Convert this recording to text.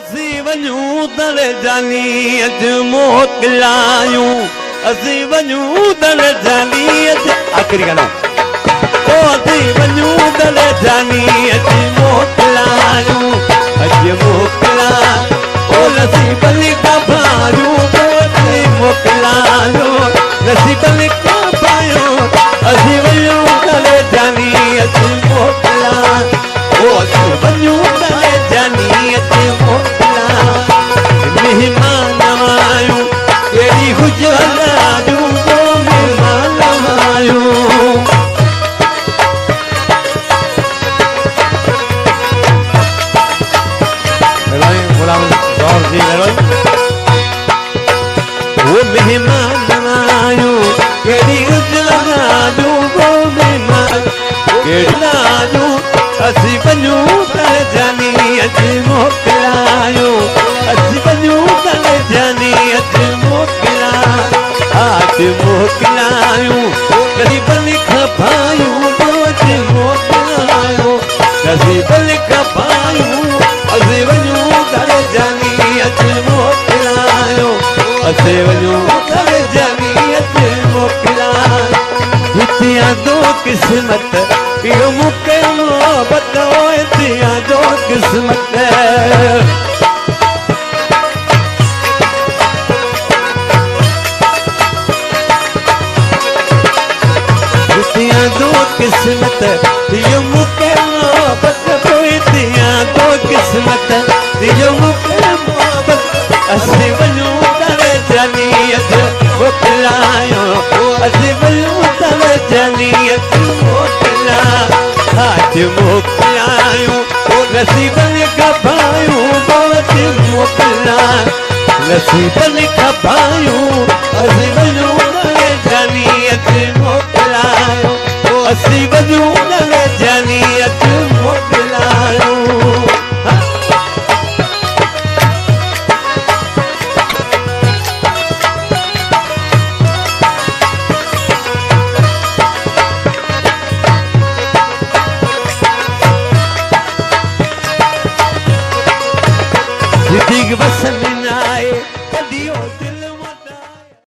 असीं वञूं दर जानी अज मोकिलायूं असीं वञूं दर जानी अज आख़िरी गाना ओ असीं वञूं दर जानी अज मोकिलायूं अज मोकिला ओ नसीब लिखा भायूं असीं मोकिलायूं नसीब लिखा भायूं असीं वञूं दर जानी अज मोकिला ओ असीं वञूं दर जानी अज मोकिला मेहमान आयूं केड़ी गुजरायूं वो मेहमान आयूं वो मेहमान आयूं केड़ी गुजरायूं वो मेहमान केड़ी आयूं असीं वञूं दर जानी अज मोकिलायूं असीं वञूं दर जानी अज मोकिला अज मोकिलायूं ग़रीब लिख भायूं अज मोकिलायूं ग़रीब लिख भायूं असीं वञूं दर जानी अज मोकिलायूं असीं वञूं दर जानी अज मोकिला हितिया दो किस्मत इहो मूंखे मोहबत हितिया दो किस्मत हितिया दो किस्मत इहो मूंखे मोहबत हितिया दो किस्मत इहो मूंखे मोहबत असीं वञूं दर जानी अज मोकिलायूं असीं वञूं दर जानी अज मोकिला अज मोकिलायूं नसीब लिखा भायूं अज मोकिला नसीब लिखा भायूं असीं वञूं